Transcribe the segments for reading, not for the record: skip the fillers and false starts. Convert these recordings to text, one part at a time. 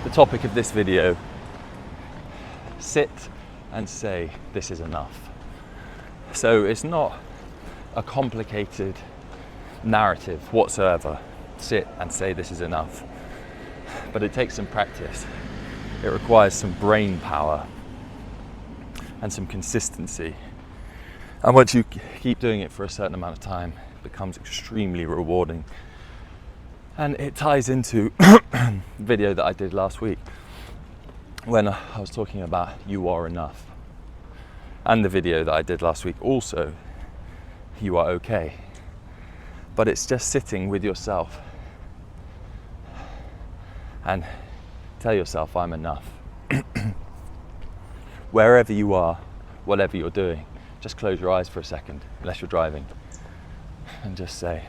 the topic of this video, sit and say this is enough. So it's not a complicated narrative whatsoever. Sit and say this is enough. But it takes some practice. It requires some brain power and some consistency. And once you keep doing it for a certain amount of time, it becomes extremely rewarding. And it ties into the video that I did last week when I was talking about you are enough. And the video that I did last week also, you are okay. But it's just sitting with yourself and tell yourself I'm enough. Wherever you are, whatever you're doing, just close your eyes for a second, unless you're driving, and just say,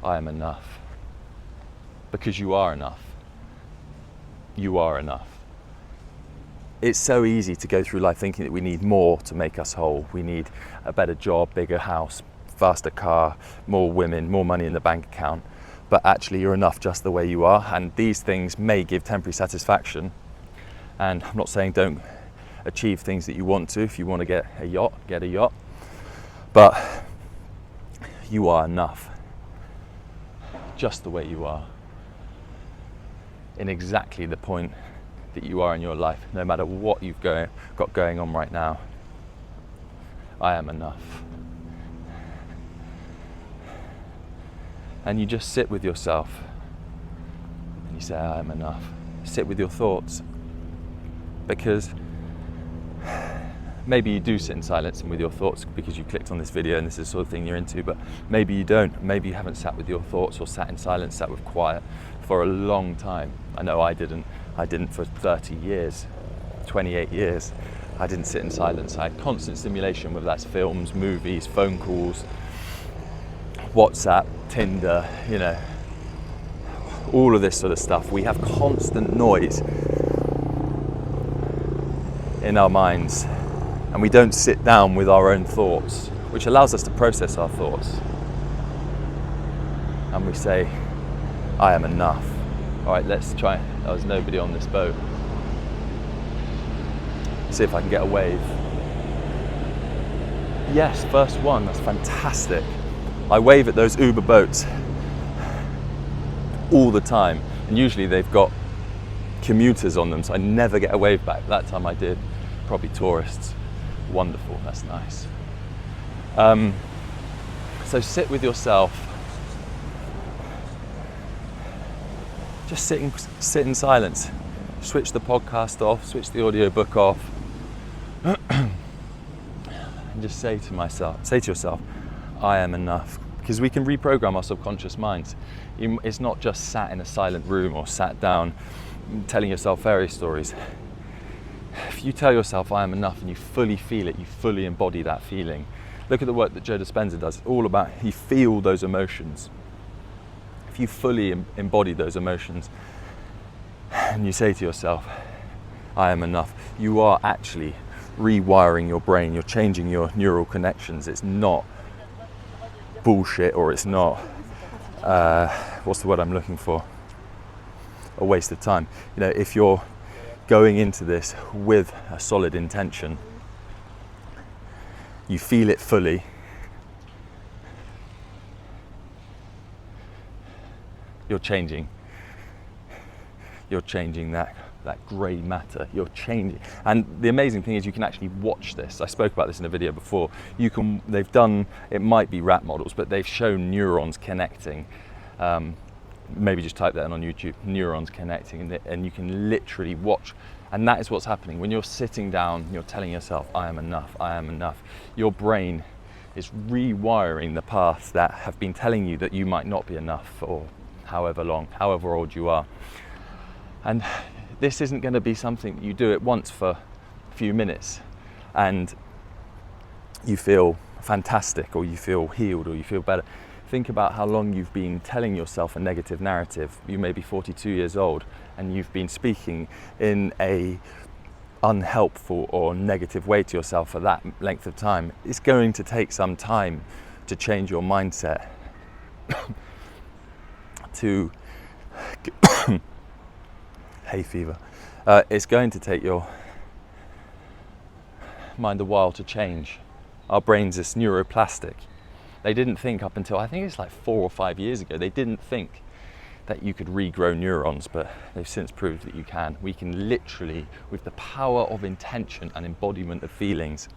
I am enough. Because you are enough. You are enough. It's so easy to go through life thinking that we need more to make us whole. We need a better job, bigger house, faster car, more women, more money in the bank account. But actually you're enough just the way you are. And these things may give temporary satisfaction. And I'm not saying don't achieve things that you want to. If you want to get a yacht. But you are enough. Just the way you are. In exactly the point that you are in your life, no matter what you've got going on right now. I am enough. And you just sit with yourself and you say, I am enough. Sit with your thoughts, because maybe you do sit in silence and with your thoughts because you clicked on this video and this is the sort of thing you're into, but maybe you don't. Maybe you haven't sat with your thoughts or sat in silence, sat with quiet for a long time. I know I didn't. I didn't for 30 years, 28 years. I didn't sit in silence. I had constant stimulation, whether that's films, movies, phone calls, WhatsApp, Tinder, all of this sort of stuff. We have constant noise in our minds, and we don't sit down with our own thoughts, which allows us to process our thoughts. And we say, I am enough. All right, let's try. There was nobody on this boat. See if I can get a wave. Yes, first one, that's fantastic. I wave at those Uber boats all the time, and usually they've got commuters on them, so I never get a wave back. That time I did. Probably tourists. Wonderful, that's nice. So sit with yourself. Just sit in silence. Switch the podcast off, switch the audiobook off, and just say to yourself, I am enough. Because we can reprogram our subconscious minds. It's not just sat in a silent room or sat down telling yourself fairy stories. If you tell yourself I am enough and you fully feel it, you fully embody that feeling. Look at the work that Joe Dispenza does. It's all about you feel those emotions. If you fully embody those emotions and you say to yourself, I am enough, you are actually rewiring your brain. You're changing your neural connections. It's not bullshit, or it's not, what's the word I'm looking for? A waste of time. If you're going into this with a solid intention, you feel it fully, you're changing that grey matter. You're changing. And the amazing thing is you can actually watch this. I spoke about this in a video before. They've done, it might be rat models, but they've shown neurons connecting. Maybe just type that in on YouTube, neurons connecting, and you can literally watch. And that is what's happening. When you're sitting down, you're telling yourself, I am enough, I am enough. Your brain is rewiring the paths that have been telling you that you might not be enough for however long, however old you are. And this isn't going to be something you do at once for a few minutes and you feel fantastic, or you feel healed, or you feel better. Think about how long you've been telling yourself a negative narrative. You may be 42 years old and you've been speaking in a unhelpful or negative way to yourself for that length of time. It's going to take some time to change your mindset, to hay fever. It's going to take your mind a while to change. Our brains is neuroplastic. They didn't think up until, I think it's like 4 or 5 years ago, they didn't think that you could regrow neurons, but they've since proved that you can. We can literally, with the power of intention and embodiment of feelings,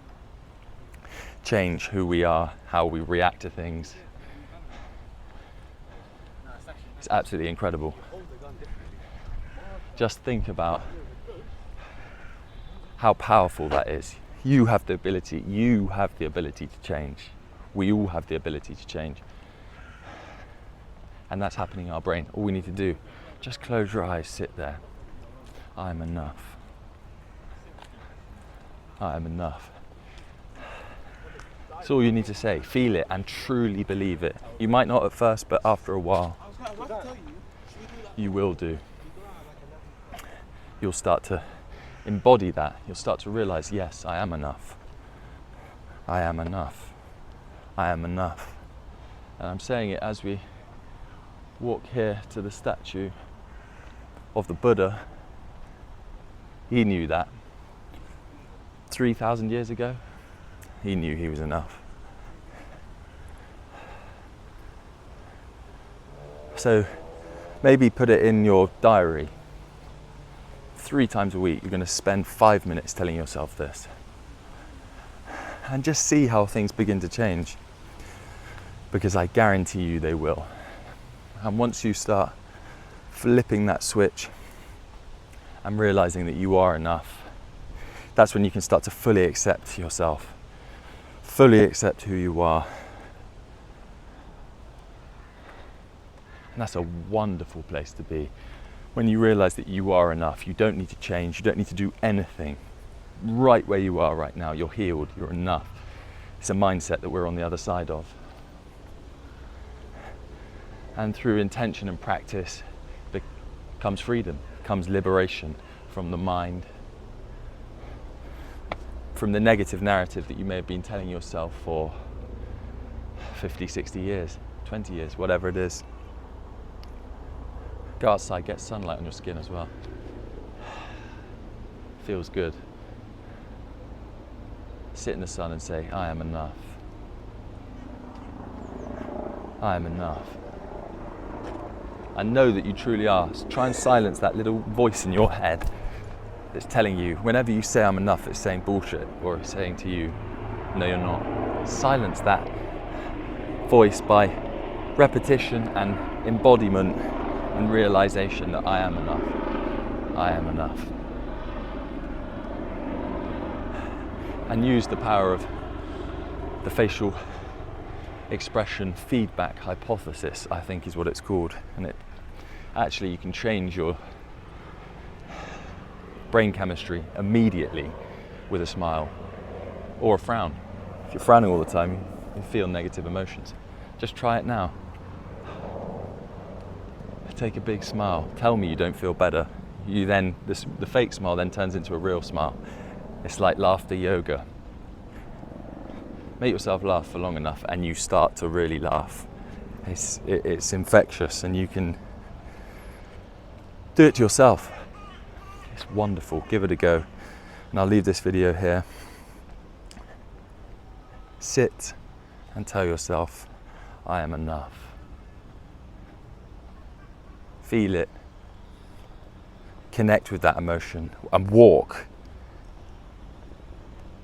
change who we are, how we react to things. It's absolutely incredible. Just think about how powerful that is. You have the ability to change. We all have the ability to change. And that's happening in our brain. All we need to do, just close your eyes, sit there. I am enough. I am enough. That's all you need to say. Feel it and truly believe it. You might not at first, but after a while, you will do. You'll start to embody that. You'll start to realize, yes, I am enough. I am enough. I am enough. And I'm saying it as we walk here to the statue of the Buddha. He knew that. 3,000 years ago, he knew he was enough. So maybe put it in your diary. 3 times a week, you're going to spend 5 minutes telling yourself this. And just see how things begin to change. Because I guarantee you they will. And once you start flipping that switch and realizing that you are enough, that's when you can start to fully accept yourself, fully accept who you are. And that's a wonderful place to be. When you realize that you are enough, you don't need to change, you don't need to do anything. Right where you are right now, you're healed, you're enough. It's a mindset that we're on the other side of. And through intention and practice comes freedom, comes liberation from the mind, from the negative narrative that you may have been telling yourself for 50, 60 years, 20 years, whatever it is. Go outside, get sunlight on your skin as well. Feels good. Sit in the sun and say, I am enough. I am enough. And know that you truly are. Try and silence that little voice in your head that's telling you, whenever you say I'm enough, it's saying bullshit, or it's saying to you, no you're not. Silence that voice by repetition and embodiment and realization that I am enough. I am enough. And use the power of the facial expression feedback hypothesis, I think is what it's called. And it actually, you can change your brain chemistry immediately with a smile or a frown. If you're frowning all the time, you feel negative emotions. Just try it now. Take a big smile. Tell me you don't feel better. You then, the fake smile then turns into a real smile. It's like laughter yoga. Make yourself laugh for long enough and you start to really laugh. It's infectious and you can do it to yourself. It's wonderful. Give it a go. And I'll leave this video here. Sit and tell yourself, I am enough. Feel it. Connect with that emotion and walk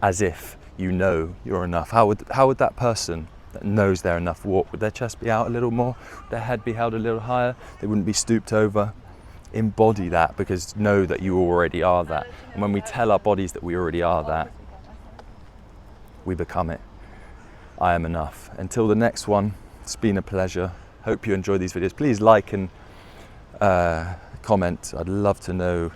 as if you know you're enough. How would that person that knows they're enough walk? Would their chest be out a little more? Would their head be held a little higher? They wouldn't be stooped over. Embody that, because know that you already are that. And when we tell our bodies that we already are that, we become it. I am enough. Until the next one, it's been a pleasure. Hope you enjoy these videos. Please like and comment. I'd love to know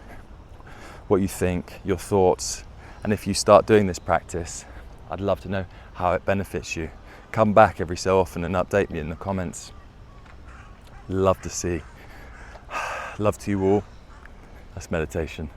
what you think, your thoughts. And if you start doing this practice, I'd love to know how it benefits you. Come back every so often and update me in the comments. Love to see. Love to you all. That's meditation.